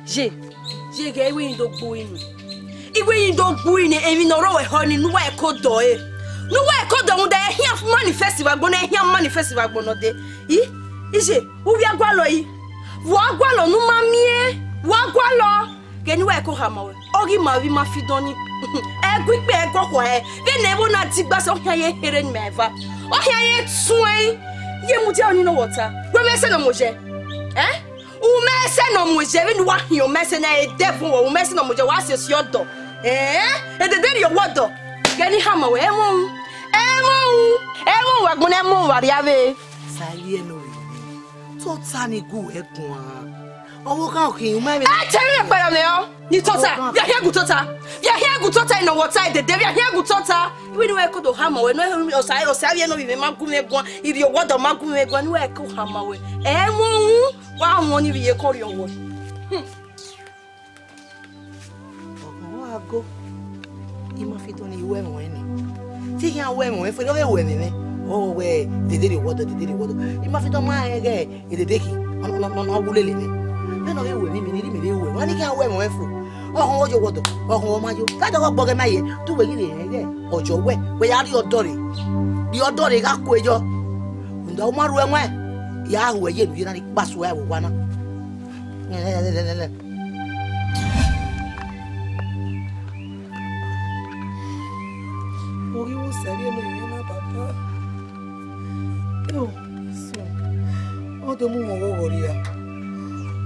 Je ga iwe yin do gbo inu. Iwe yin do gbo ini emi no ro we ho ni nuwa e ko do e. Nuwa e ko do un da ehia manifest wa gbo na ehia manifest wa gbo no de. Ije, wo wi agwa lo yi. Wo agwa lo nu ma mie. Wo agwa lo. Ke nuwa e ko ha ma we. Ori ma wi ma fi don ni. E gwi pe e go ko e. Be na e wo na ti gba so hia ye here ni me eva. O hia ye tun e. Ye mu ti oni no water. Gbe me se no mo je. Umese no muje we wa hin umese na e devil wo umese no muje wa asesi odo e de dey your wodo gani hama we emu wa gbon emu wa riave sai e no we to ta ni gu egun a owo kan o kin me tere pe le o ni tota ya here gu tota no water de dey ya here gu tota we no we ko do hama we no o sai we no we ma gu me gun iri wodo ma gu me gun ni we ko hama we emu wa won ni biye ko ri owo ogun ago ima fi to ni iwe mo ni ti yan we mo fe lo we mi o we dede wodo ima fi to ma ege dede ki no wule le ni no we mi ni we won ni ki an we mo fu ohun ojo wodo ohun o ma jo ka jo gbo ge maye tu we ni ege ojo we ya ri odore ka ko ejo ndo o ma ru enwe ya hu ye lu na ni paso e wo wa na Ori wo sari eno yi na papa yo so o de mu mo wo ri ya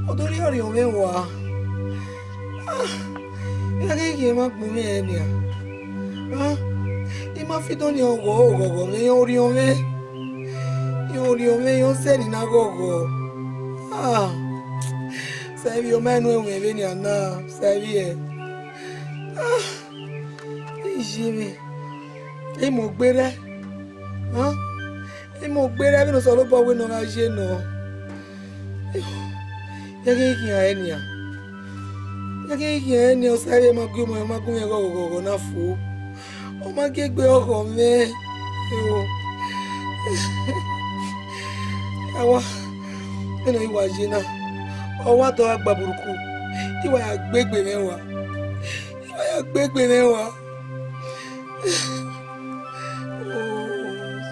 o do ri ori o me wa ya ke ma gbo mi e ni I ma fi don ni ogo me ori o me yo se ni na gogo Sabi o menu e veni ana, sabi e. Ijimi. E mo gbere. E mo gbere bi no so lo bo we no ga je no. Ya ke ki a enia. Ya ke ki a enia o sare ma gbe gogo na fu. O ma ke gbe oko me. Yo. Awa. Eno iwa je na. Owa to agba buruku iwa ya gbegbe mewa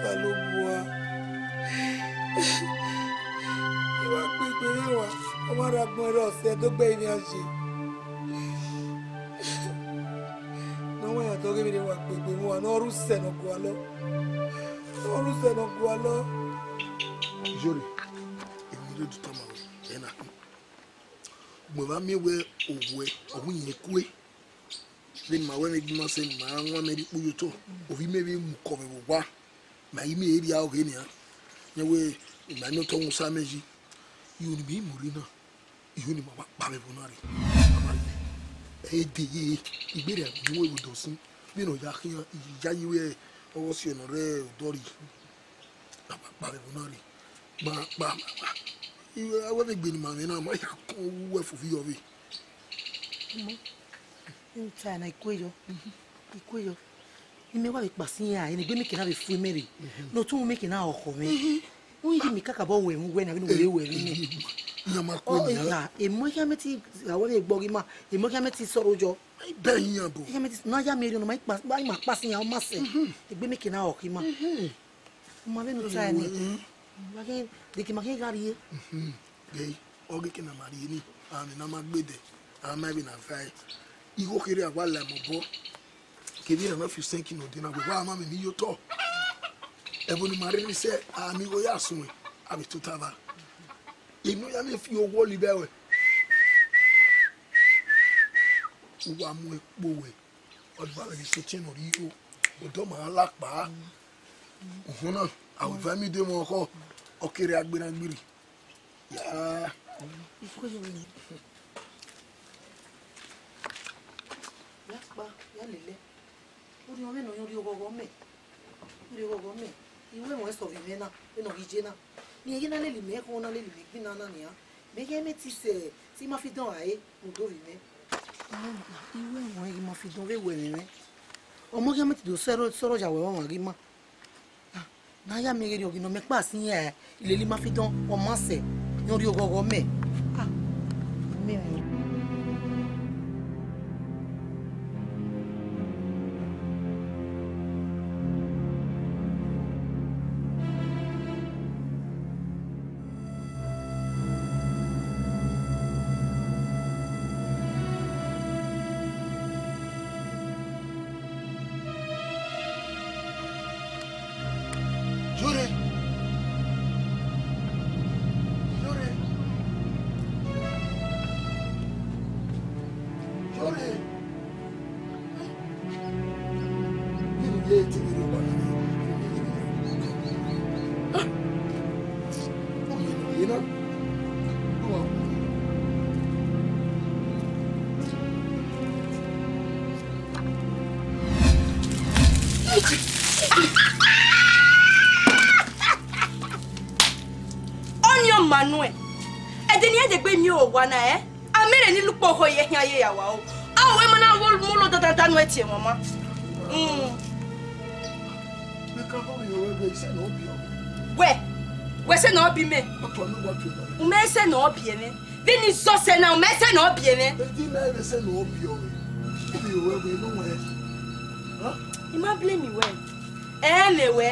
salobua iwa gbegbe mewa o ra gbon ro se to gbe ni ase no wa ya to ge bi wa gbegbe mewa no ru se no ko alo jori emi do tama ena mo ba mi we owe ohun yen kue le ma we me bi ma se ma won me di puyo to o fi me bi mu ko me wa ma yi me eri a o ge ni a ye we ma no to musa meji yu ni bi muri na yu ni ma pa me bonari e de yi igbere mi we do sun bi no ya kiyan ya yi we owo si ono re odori pa me bonari ba I was a good man, and I might have come for you. In time, I quit you. You may well be passing, and you make a free Mary. No two making out of me. We didn't make a bow when I were me. Oh, yeah, a Mohammed, I want a bogima, a Mohammed Sorojo. I bet you, not a million might pass by my passing out master. The be making out of him. Mother, tiny. Again, they can make a here. Gay, or getting a marini, and a magbede, and maybe not five. You go here while I'm a boy. Give you enough you thinking of dinner with one mamma in your talk. Every marini said, I'm go yassum. I be to Tava. You know, if you're wally belly. One way, boy, or the kitchen or you, or Doma lack bar. I will find me the more. Okay, I've been angry. Yeah. Na ya mi ri ogino me pa sin e ile li ma fi don o ma se yon ri ogogo me Mimi. Onion Manuel. E deni e de gbe mi o wa na Amere ni lupo ho ye hian ye yawa o. Ah we mana wo mulo dandan no etie mama. We say no be me. Me say no be me. Vini so say na me say no be me. Ima blame me well. Me we.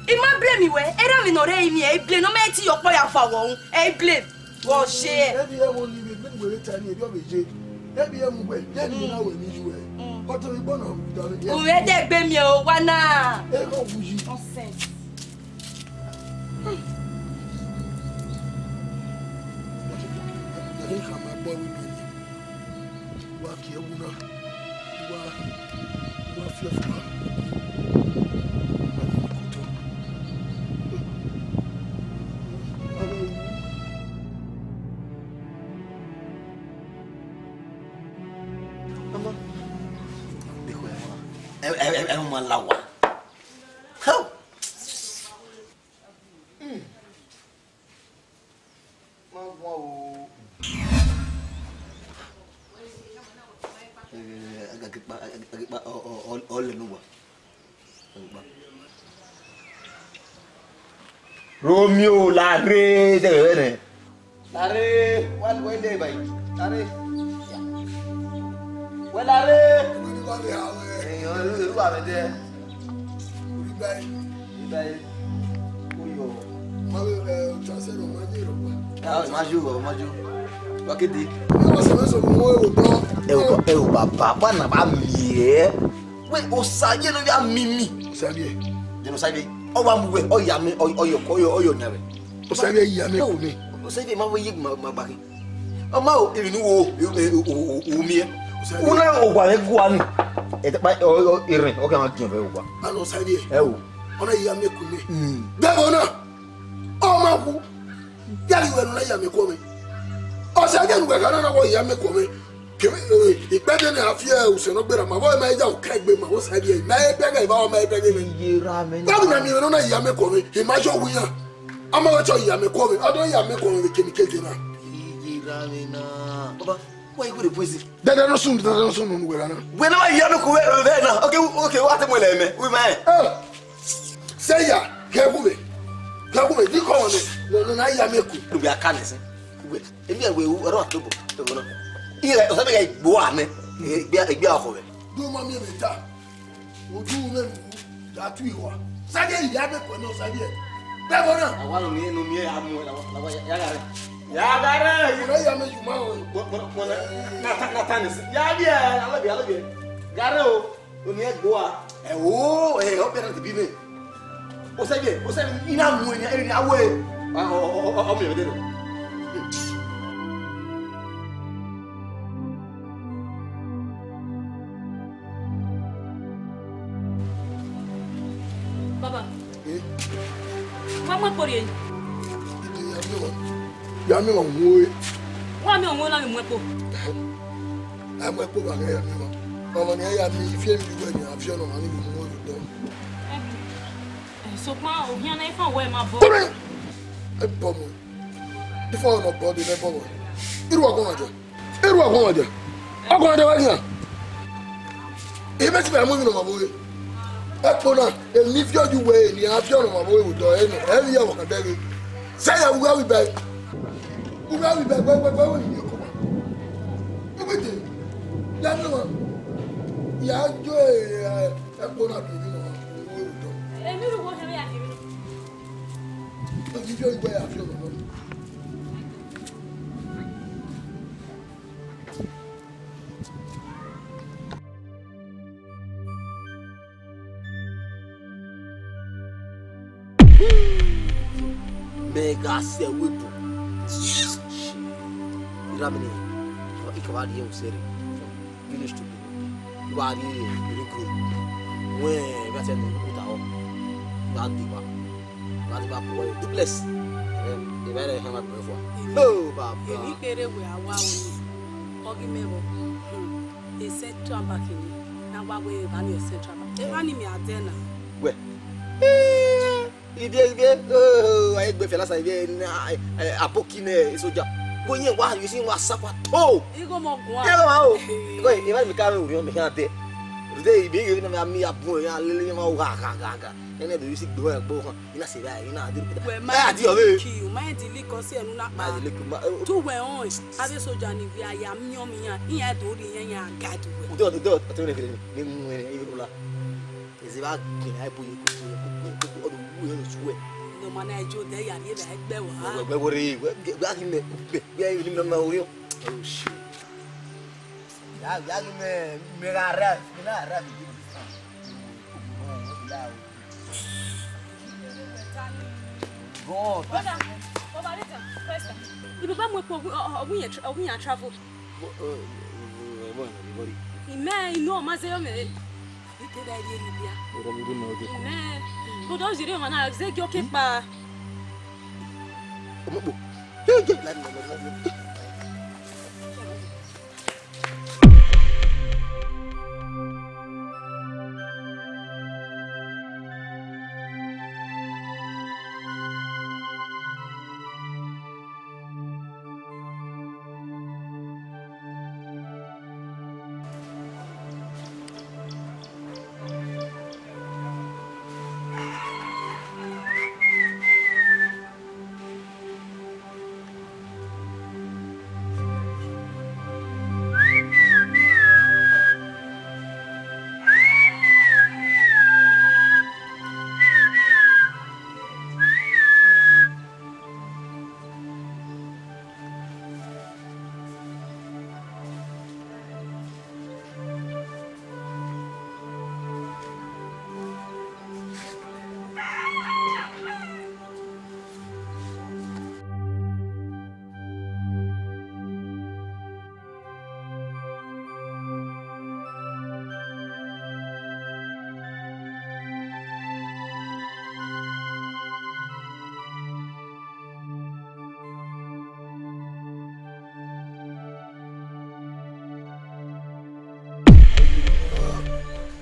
Ima blame me well. Era mi no re mi e blame no me ti yo po ya fa wo. E blame. Wo she. Uwe de gbe mi o wa na. Nonsense. Uma lawa. How? Romeo Larry, Larry, what way day by Larry? Well, Larry, you are there. Eu baba na ba mie. We osaye no ya mimi. Osaye. Je no sabe. O wa mu we o ya me oyo nyawe. Osaye ya me ko me. Osaye ma we yi ma baki. O ma o iri ni wo o mie. Una o gwa le gwa ni. E ba o irin o ka ma kin fe o gwa. Ano osaye. O. Ona ya me ko me. Bebo na. O ma ku. Ya li we no ya me ko me. Osaye nu ga na wo ya me ko me. Ìpẹ́jẹ́ ni àfíẹ́ òṣèlú gbéra màá wọ́n máa ń yá òkè gbé màá wọ́n sáré ẹ̀ máa ń bẹ́gẹ̀ ìbáwọ́ máa ń bẹ́gẹ̀ mi. Báwo ni àmì ìrìnà ìyá mi kọ̀ mi ìmájọ́ wúyàn amáwẹ́tọ̀ ìyá mi kọ̀ mi ọdún ìyá mi kọ̀ mi kìíní kéde náà. Ìyíra mi náà. Bàbá wọ́n yìí kò lè pèsè. Dandan sùn nínú wẹ̀rẹ̀ náà. Wẹ́n náà ìyá mi kò wẹ̀ bẹ́ẹ̀ náà ok wá tẹ́ mo lẹ̀ mẹ́ wí máa ẹ̀. Sẹ́yà kẹ́kùmẹ̀ ní kọ́ wọn ni lọ́nà ìyá mi kù. Lùbí aká nìsín wẹ̀ èmi ẹ̀ wẹ̀ ẹ̀rọ àtọ́bọ̀ ẹ̀wọ̀n náà. Ile o sabe que boa ne egbe akowe do ma mi meta oju me da tu iwa sabe ya be ko no sabe be bona awalo mi no mi amu la ya gare ina ya me juma o na ta ni ya bi ala bi gare o ni egboa o be na ti bi me o sabe ina mu ni awe o mi be do. Baba. Vamos por aí. Ya mi won wo. Wa mi won la mi mo epo. Amo epo ba ya mi won. Mama ni ya mi fie mi we ni afio no ma ni mi mo do. So pa o hian na ifa we ma bo. E bo mo. Before no body le bo mo. Iru agun aja. Agun aja wa ni. E be ti ba mo mi no ma bo. Epona eni fi oju we ni afi ọ̀nà ma bo we do eni ya wo kan dere say ya we be gbe woni ni ko no. Ya jo e ko na bi no. Emi ru go hemi afiri. To gi jo igbe afiri no. Mega se wepo. Iramini. Ikawadi yo seri. Finish to. Wadi really good. We got to put out. Bad boy. Bless. The very hammer before. Oh, Baba. Emi kere we awa oni. Ogi mebo. E set to back in. Na wa we ba ni set to back. E ba ni mi adena. We. Oh, I go fella say na apokine soja. Go yen wa you see wa sapa to. Igo mo gwa. Go e ba mi ka uri o mi kan te. Today be you na mi abun ya lele ma wa ga. Ene do you see do egbo kan. Ina se ba ina adi. Ma adi o be. Ki o ma di liko si enu na pa. Ma di liko ma. Tu we on. Ade soja ni bi aya myo mi yan. Iyan to ri yan yan gadu we. Do to ne kire ni mu ne iru la. Ezi ba kin ai bu no man I jo there ya ni be egbe wa. We worry. We agi me. We ai ni na ori. Oh shit. Ya agi me ga ra bi. God. Over later. First. Ibi ba mo po ogun ya travel. Ime ino ma se yo me. Ite da ri Libya. Ime. Ko do jire ma na ze ki o ke pa. Omobo.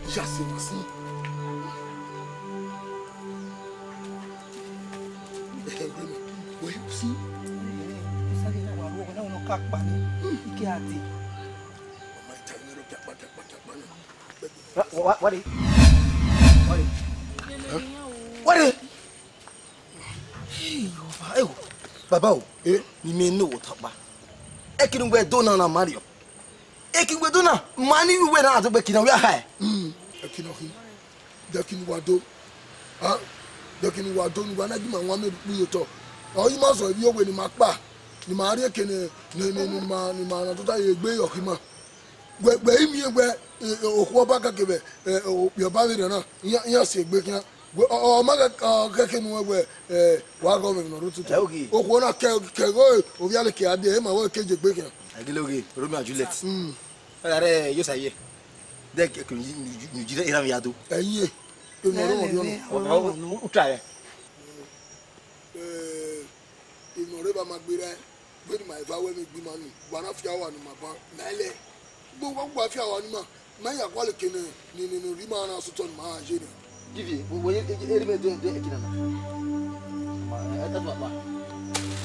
Já sei assim. Oi, sim. Sabe na rua, não no capa, né? Que ati. Mamãe tá vendo que apa. What? Hey, Baba, ni me no tapa. E kinu we dona na Mario. E kinu we dona, mani we na to be kinu we high. Dekini wado. Ah, dekini wado ni wana gi ma nwa me bu yoto. O yi ma so bi owe ni ma pa. Ni ma ri ekene ni ma na to ta ye gbe yo ki ma. Gbe imi egbe okwo ba ka kebe yo ba re na. Ya se gbe kian. O ma ka keke nu egbe wa go me no rutu. Okwo na ke go o bi ale ke ade e ma wo keje gbe kian. Agiloge Romeo and Juliet. Are yo say de que ni jira ira mi ado. Eyin e no ro no. O try. Inore ba magbere gbe ni ma ifa we mi gbi ma ni wa na fi awa ni ma ba na ile gbogbo gba fi awa ni ma ya kwale kene ni ri ma na so to ni ma je ni Give wo ye eri me do ekina na. Ma eta to ba.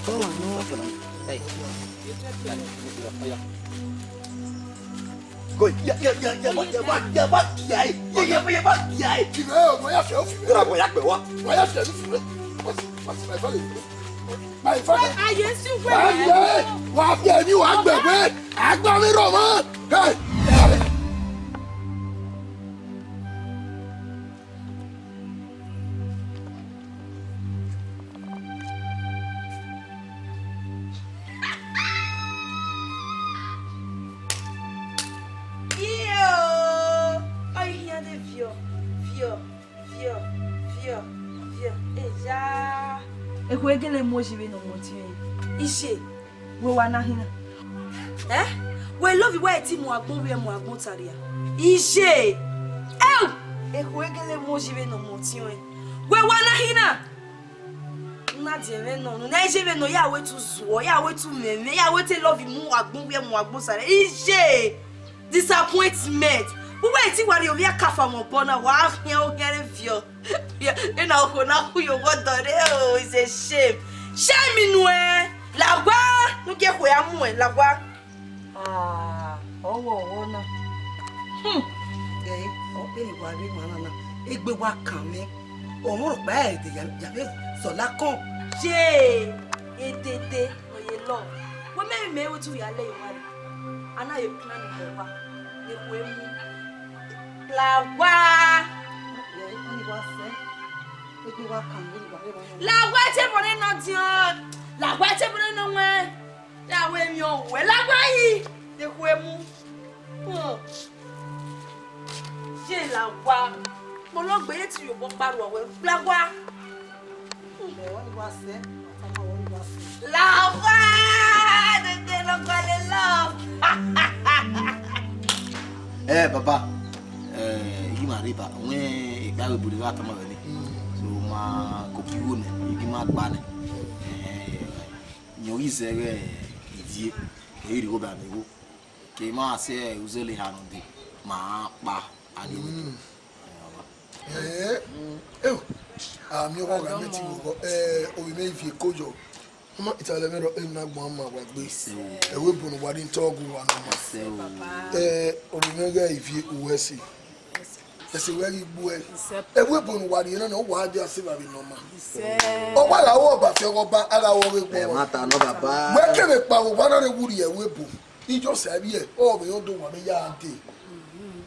Ko wa no. Hey. Go ya. Kime o mo ya fe o fi. Gra bo ya pe wa. Wa ya fe o fi. What's my father? My father. Aye si we. Wa fi ni wa gbegbe. Agba mi ro mo. Hey. huegele mojibe no motie. Ishe, we wana hina. We love you where ti mo agbon taria. Ishe. Huegele mojibe no motie. We wana hina. Na dire no na jebe no ya we tu zuo ya we tu meme ya we te love you mu agbon sare. Ishe. Disappointment. We wait till you are kafa mo bona wa here o get feel. You know who you got there. It's a shame. Shame inwe. Lagwa no get where am lagwa. Oh na. Eh, o pe ni wa ri mana na. Egbe wa kan mi. O mo ro pa e de ya be so la kon. Je. Etete oye love. We me we tu ya le yo mari. Ana you plan no wa. Ne ko emu. Lagwa. Lagwa te bone no tion. Lagwa te bone no we. Ya we mi o we lagwa yi. De ko emu. Je lagwa. Mo lo gbe ti yo bo paru we lagwa. Lagwa. De lagwa le love. Papa. Mariba when igba we buri wa tama we so ma kopi wona igi ma gba ne nyo izere idie eri go ba me go ke ma se uzele ha no de ma pa ade we mi ko ga meti go obi me fi kojo ma itale mero na gbo ma wa gbe we bunu wa din togu wa no ma obi me ga ifi uwesi ese weri bu ewe bonu wa ni na wa dia se ba bi no ma o wa la wo ba fe go ba ara wo we gbo mata no baba we kebe pa wo ba na re wuri ewe bu ijo se abi e o me yo do wa me ya ante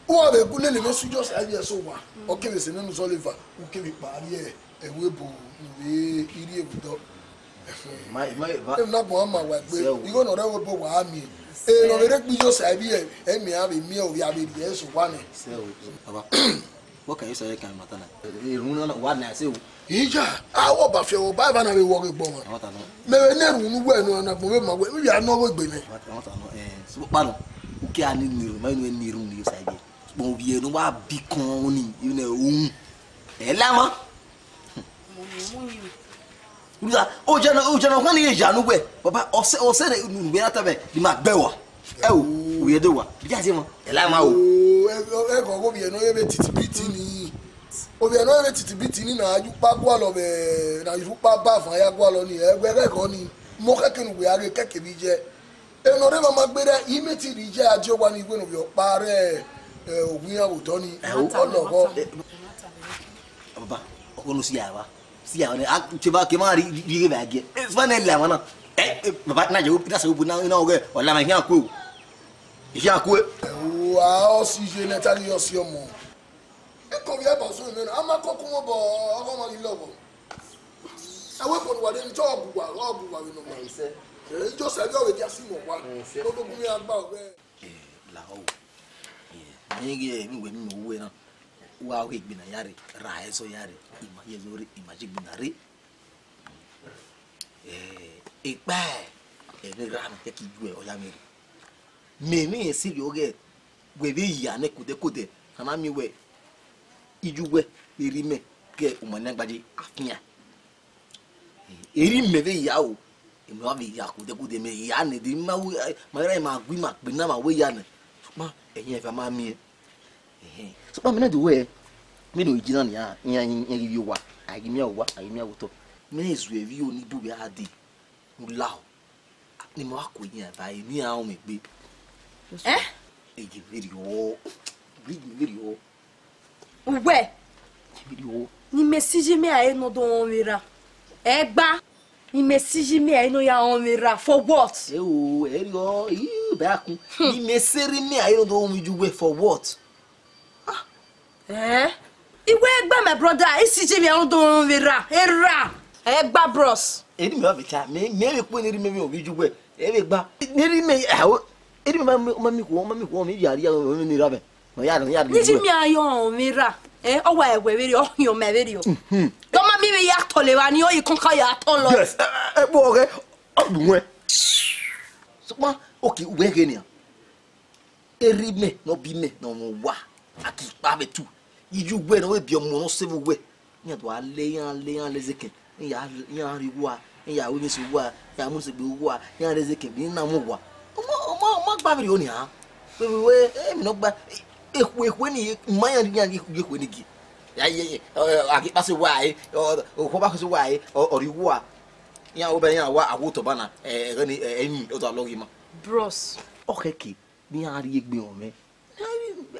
o be gule le me su jo se abi e so wa o kebe se nenu so leva o kebe pa ri e ewe bu we iri ebudo mai na bo ma wa gbe igo no re wo bo wa mi no re gbi jo se abi e mi abi mi o ya be die so wa ni baba what can you say kan mata na run na wa na se o ija awo ba fe o ba na be wo gbo mo mata no me ne run nu we no na mo be ma we mi ya no wo gbe mi mata no so pa no o ke ani ni ma no ni run ni sa je mo bi enu wa bi kan ni you know la mo Uza o jana kwani ye janu gbe baba o se nu be atabe di ma gbe wa o ye de wa bi ase mo la ma o go bi eno ye be titibiti ni o bi eno ye be titibiti ni na aju pa gwa lo be na aju pa ba fa ya gwa lo ni egbe ko ni mo keke nu we are keke bi je eno re ma gbe re imeti ri je aje wa ni gbe nu bi o pare ogun ya o to ni o lo go baba o no si ya wa si ya ne tu va que mari ri ba ge va ne la wana baba na je o da se o bu na o ge o la ma hian ku ya ku wa o si je na tali o si omo e ko ya ba so me na ama ko ku mo bo o ma ri lobo awe ko wa de njo obu wa we no ma ise jo se yo we dia si mo wa o do gun ya gba o be la o ni ge mi we mi o we na wa we gbe na yare ra eso yare ima ye zori imagine binare ipa ni ran te ki gwe o ya mi me si yo ge we be ya ne kude kana mi we ijuwe eri me ke o mo na gbaje afia eri me be ya o emi wa be ya kude me ya ne di ma ra ma gwi ma pe na ma we ya ne ma eyin e fa ma mi so pa me na the way me no ijina ni yan gi wa agimi awoto me ezu evi oni bu be ade ulao ni mo akoyin aba ni awon me gbe eji video we ni message me aye no do onwera egba ni message me aye no ya onwera for what eri be akun ni message me aye no do onwiju for what Iwe egba my brother, isije mi an do vera. Era. Egba bros. Eri mi o bita, me pe ni ri me o biju gbe. Eri gba. Ni ri me awo. Eri ma mi ko mi yari o mi ni rabe. No ya. Ni ji mi ayo vera. O wa ewe veri o yan me veri o. Do ma mi be ya tolewani o ikonka ya tolo. Yes. Bo okay. Odunwe. So ma okay, we genia. Erime no bi me no mo wa. Aki pa be tu. Iju gbe no we bi omo no save we. Nya to ale lezeke. Ya riwa. Ya we ni so wa. Ya mu se gbe wa. Ya lezeke bi na mo wa. Omo gba bi oni ha. We me no gba ekwe ni manya ni ekwe ni gi. Ya aki pa se wa o ba ko se wa o riwo a. Ya o be ya wa awoto bana ni eni o to alogi ma. Bros. Okay ni ari egbe on me.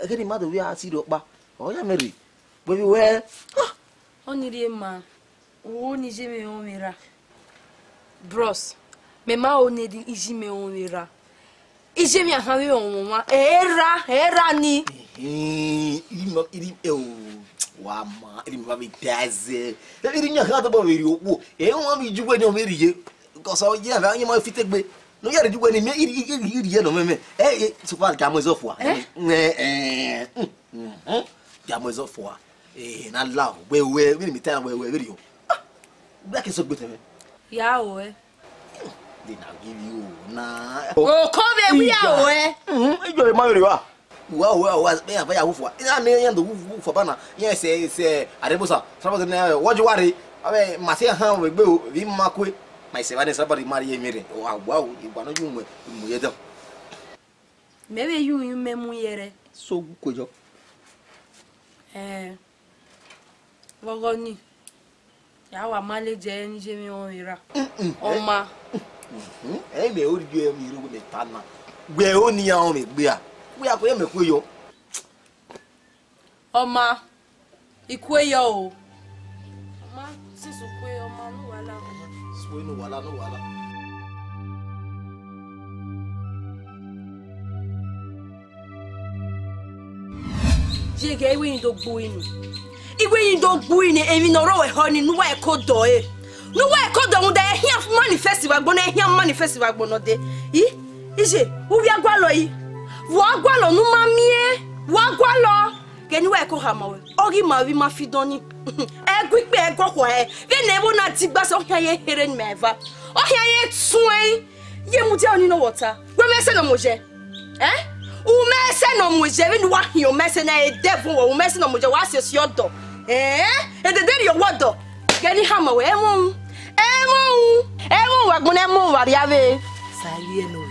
Agani ma do we a si do pa. O ya meri. We Oniri ma. O ni je me on mira. Bros. Me ma o ni di iji me on mira. Ije mi ahawe on mama. Era ni. Iri wa ma iri ma be daze. Iri nya ha to ba we ri opo. Won mi jugwe ni o meri je. Because o je ava yin ma fitegbe. No yare jugwe ni me iri ye no me. So far ga mo zo fo a. Ga mo zo fo a. Na la we mi tell we ri o. Back so gbe teme. Ya o e. Then I'll give you na. O ko be wi ya o e. Ejo ma ri wa. Wa be ya wu fo. Ina me yan do wu fo bana. Yen se arebosa. Sabo na woju ware. Abe ma se han we gbe o vi ma kwe. Ma se ba ne sabo ri mari ye mere. Wa igba no ju mu ye dan. Mebe yu memu yere. So kojo. Wogoni. Ya wa male je ni je mi won ira. Oma. Me o ri ju mi ru le tana. Gbe o ni an me gbe a. We a ko ye me ko yo. Oma. Ikwe yo o. Oma sisu kwe oma nu wala. So no wala. Jege iwe yin do gbo inu. Iwe yin do gbo ini emi no ro we ho ni nuwa e ko do e. Nuwa e ko do un de hia manifest wa gbo na hia manifest wa gbo no de. Ije, wo wi agwalo yi. Wo agwalo nu ma mie. Wo agwalo. Ke nuwa e ko ha ma we. Ori ma wi ma fi don ni. E gwi pe e gwo ko e. Ve na ebo na ti gba so hia ye here ni meva. O hia ye tun e. Ye mu je oni no water. We me se no moje. Umese no muje we no wahi umese na e devil wo umese no muje wa asesi odo e de dey your wodo gani hama we emu wa gbon emu wa riave sali eno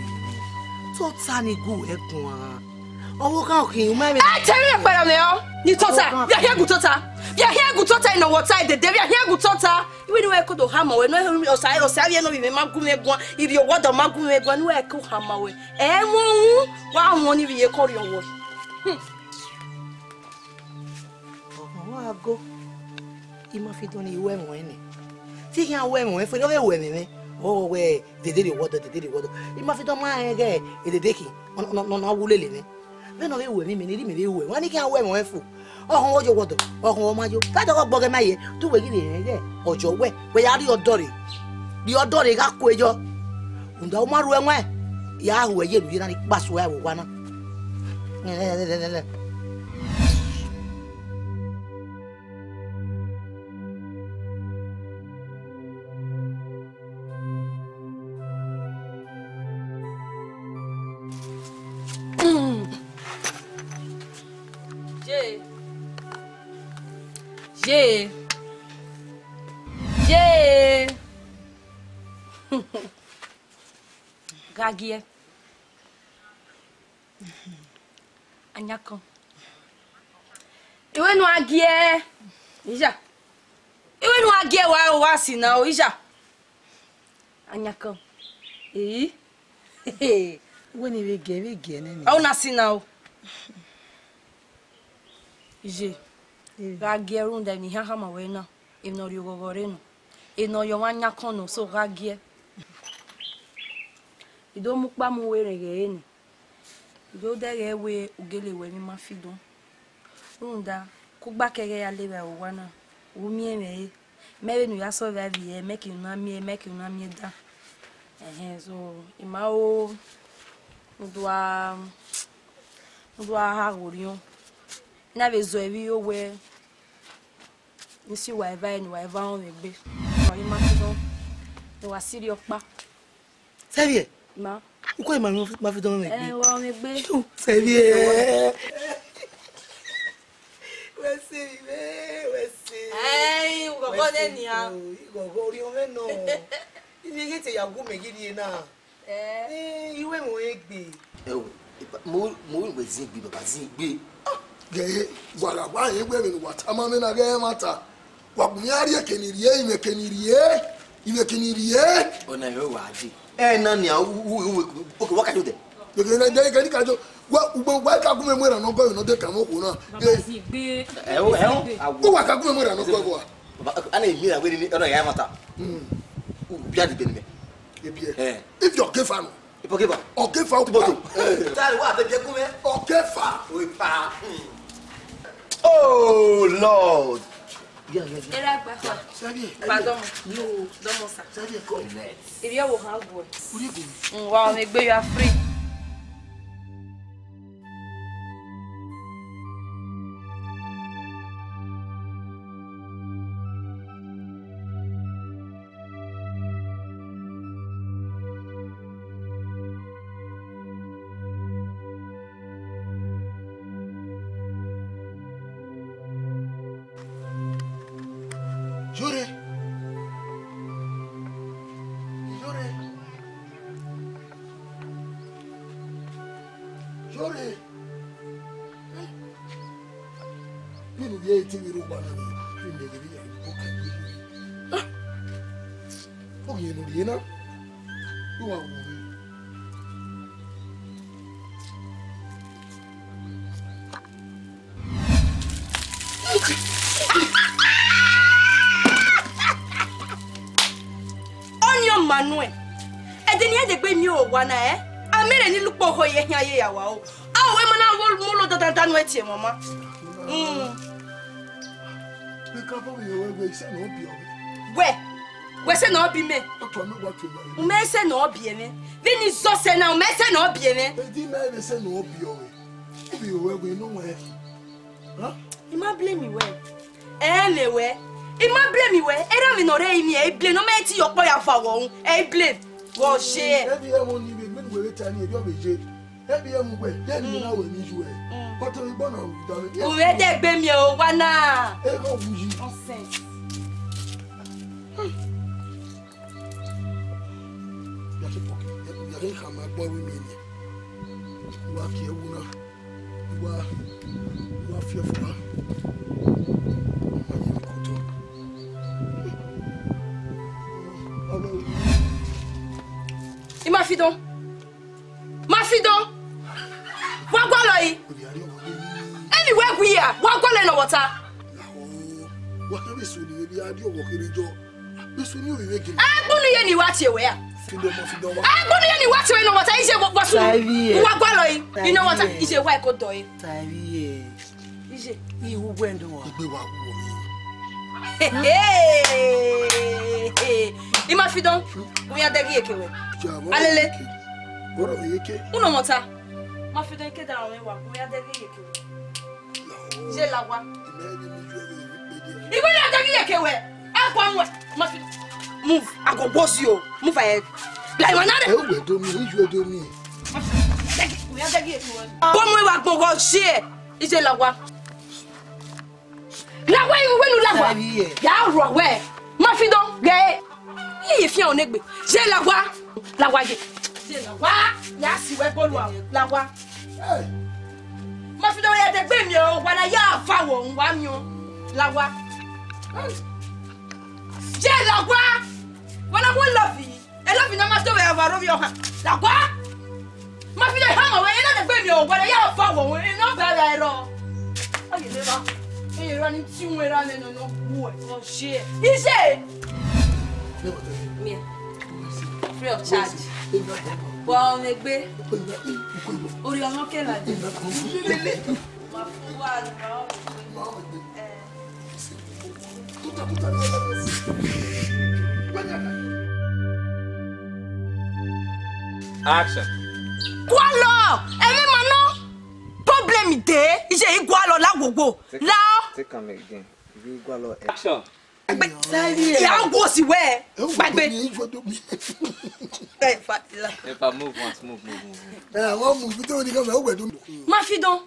to ta ni gu egun a owo kan kin ma me tell me pera me o ni tota ya here gu tota in water de dey ya here gu tota we ni we ko do hama we no osai no bi magu me egun iri your wodo magu me egun ni we ko hama we emu wa won ni bi ye ko ri owo wa go ima fi don iwe won ni ti kan we won fe no we me o we de dey wodo ima fi don ma ge de ki no wulele ni be no we me ni me we won ni kan we won fu ohun ojo wodo ohun o majo ka do gbo ge maye tu we gire ge ojo we ya ri odore ga ko ejo unda o maru enwe ya hu ye lu na ni paso ya wo wa na Je. Gagie. Anyako. Iwe nu agie. Ija. Iwe nu agie wa si na o ija. Anyako. Iwe ni we ge na ni. O na si na o. Je. Gagie runda ni ha ma we na. Ino ri ogogore no. Ino yo anyako no so gagie. Ido mu pa mu we rege ni. Ido dere we ugele we mi ma fido. Runda ku gba kere ya lewe o wa na. O mi eme. Mere nu ya so va vie make you na mi da. So ima o udwa ha gorion. Na bezo evi o we Nsi waiva ni waiva on megbe. Wa yi ma fi don. E wa siri opa. Sérieux? Ma. Pourquoi m'a fait dans megbe? Wa on megbe. Sérieux? Hey, ugogo ni a. Ugogo ri o me no. Ibi ke te yago megidi na. Iwe mo egbe. Mo we zingbe baba zingbe. Ge gwara gwa egbe me no watama me na ge mata. Wa bunyari ekenirie imekenirie. Ona yo waji. Na ni okay what can you do? Ge na de ge kajo wa ugbo wa ka gume mwera no go no de ka mo ko na. Ko wa ka gume mwera no go go. Ana emi na we ni ona ya mata. Bia di benime. If you give her, okay, oh Lord. Pardon. Don't ça. Il y a au hangout. Wow, mais you are free. Onion Manuel. Edenia de gbe mi o wana Amere ni lupo ho ye hia ye yawa o. We mana wo mulo dandan no etie mama. We say no be me. Me say no be me. Vini so say na me say no be me. Me say no be o. Be we no we. Huh? You ma blame me we. Me we. You ma blame me we. Era mi no re mi e blame no me ti yopo ya fa wo. Blame. Wo she. Ebi e won ni be me we tani e bi o beje. Ebi e mu we. Den mi na we ni ju e. But we born on done. O we de gbe mi o wa na. E ko buji. Nonsense. Ya ka ma gbo wi mi ni. Wa ki e wu na. Wa fi fu wa. Ma fidon. Wa gwa lo yi. Anywhere we are, wa gwa le no water. Wa ka be so ni bi adi owo kere jo. Be so ni o we gele. Agbonu ye ni wa tie we a. Fidon wa. Agbonu ye ni wa tie no water. Ise wa so. Wa gwa lo yi. You know water. Ise wa ko do yi. Tabi Ise. Iwu gwendo wa. Igbe wa wo mi. Ima fidon. We are degi ekewe. Alele. Ora yeke. Uno mota. Ma fidon ke da we wa. We are degi ekewe. Je la wa. Iwe ya degi ekewe. Akwa nwe. Ma fidon. Move. I go boss you. Move ahead. Like manade. We do mi, you do mi. We are degi ekewe. Bomo we wa gbogbo se. Ise la wa. La wa iwe nu la wa. Ya ro we. Ma fidon ge. Ye fi on egbe. Je la wa. La wa ye. Je la wa. Ya si we bolu a. La wa. Ma fidon ye de gbe mi o wa na ya fa wo nwa mi o. La wa. Je la wa. Wala mo love yi. E love na ma to we wa ro bi o ha. La wa. Ma fidon ha mo we na de gbe mi o wa na ya fa wo e no ba la ro. Aye le ba. E ro ni ti won ra me no wo e. O she. Ise. Me. Free of charge. Well, megbe. Ori omo ke la de. Ma fu wa Action. Quoi là? Problem de. Ije igwa lo la gbogbo. La. Take am again. If Action. Yeah, go see where. Back back. If I move once, move. I want move. Don't you come over? Ma fille donc.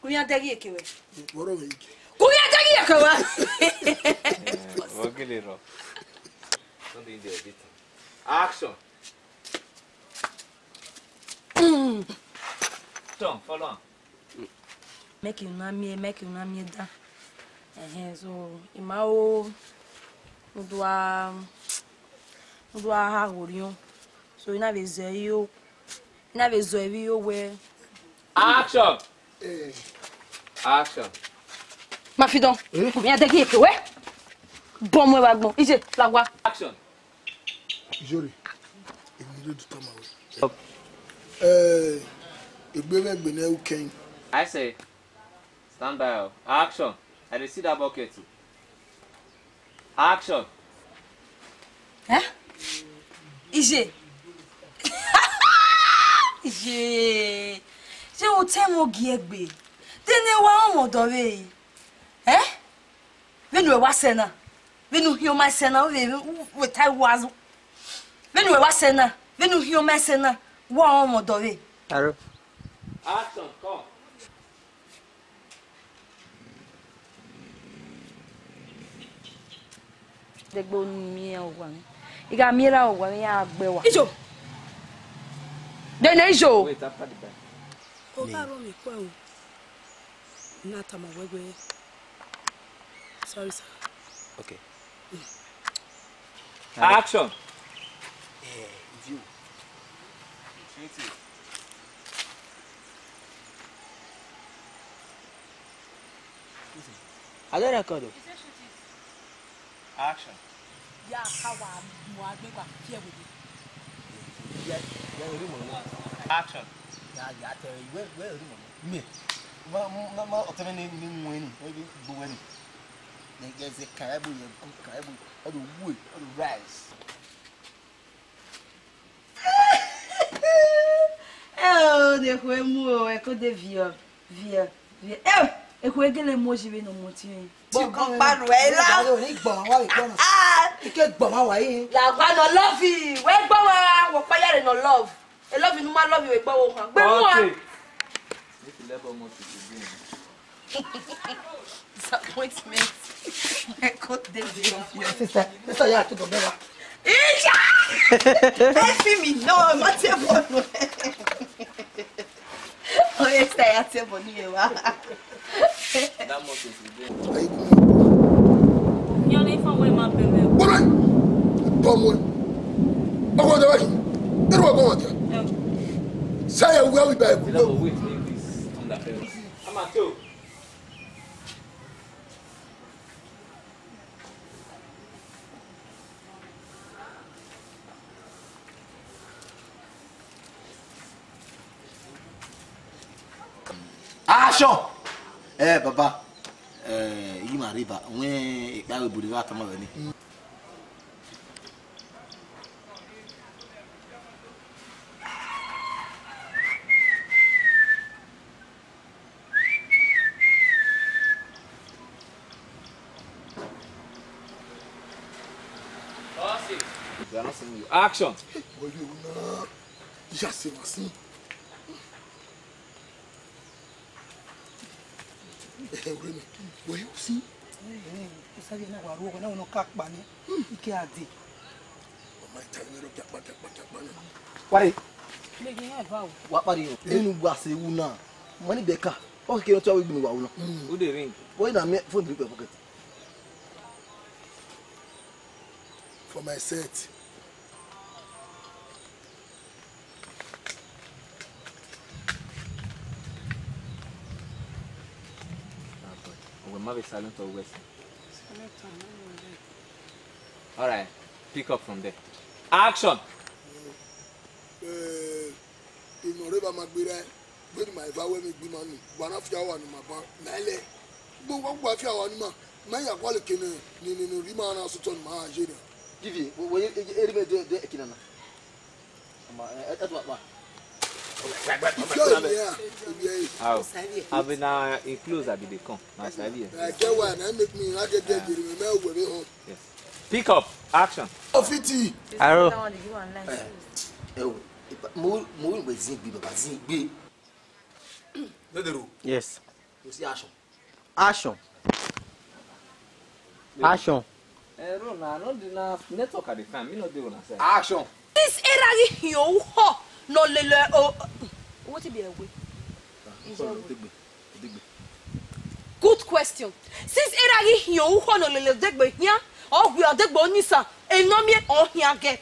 Combien derrière que ouais. Combien derrière que ouais. Okay, Lero. Something there, bit. Action. Tom, follow on. Make you na me da. So imao no doa ha orion. So ina bezeyo we. Action. Action. Ma fille donc. Combien derrière que ouais. Bon moi va bon. Ici, la voix. Action. Jori. Emi do tama we. Egbeme gbene uken. I say, stand by. Action. I see that bucket. Action. Hein? Ije. Ije. Je o temo giegbe. Tene wa omo dowe. Eh? Venu wa sena. Venu hioma sena we tai was. Venu wa sena. Venu hioma sena wa omo dowe. Aro. Action, come. De gbo mi e owa mi. Iga mira owa mi agbe wa. Ijo. De na ijo. Wait, after the back. O ka ro mi ko o. Na ta ma wegwe. Sorry sir. Okay. Action. View. I don't record. Action. Ya kawa mo agbe kwa fear with you. Action. Yeah, tell you where me. Ma oteme ni mwini, maybe buweni. Nigeze kaibu all the wood, all the rice. Oh, de kwemu e ko de via. E ko egele moji we no moti. Bon kan panu e la. Ni gbon wa gbon. Ike gbon ma wa yi. La gba no love you. We gbo wa wo pa yare no love. E love you ma love you we gbo wo kan. Gbe mu wa. If you level more to do. Disappointment. E ko de via. Sister ya to go bewa. Isha! Help me no, ma te bono. O esta ya te boni wa. That more to do. Ayi. Yo le fa we ma bebe. Bora. Pomo. Ogo de baki. Ero ogo wata. Say we will be. Level wait, leave this on the fence. I'm at two. Action! Papa. You my river. When I will be the water money. They are not seeing you. Action! Well, you know, just say what's Where you see? Sabi na wa ro ko na no kakpa ni. Ike ade. My time you look at back. What? Le gen e ba o. What are you? Enu gba se wu na. Money beka. O ke no to we gbe wa wu na. Who they ring? Boy na me phone drip pocket. For my set. We might be silent or west. Alright, pick up from there. Action! Ìmọ̀rẹ́bà máa gbéra ẹ̀ gbẹ́ni màá ìfá wẹ́mi gbìmọ̀ nù gbọ́nà fi àwọn ànìmọ̀ bá mẹ́lẹ̀ gbogbo gbogbo àfi àwọn ànìmọ̀ mẹ́yìn àkọọ́lẹ̀ kéne nínú rí máa náà sọ́tọ̀ ní máa ṣe rẹ̀. Give you. Wo eri me de ekina na. Ama eto apa. How? I've been enclosed. I've been come. Nice idea. Yes. Pick up. Action. Arrow. Yes. Action. Action. Network at the time. Me not do what I say. Action. This era yo ho no lele o. What it be a way? Good question. Since era yo ho no lele degbe here, or we are degbo nisa, enomie on here get.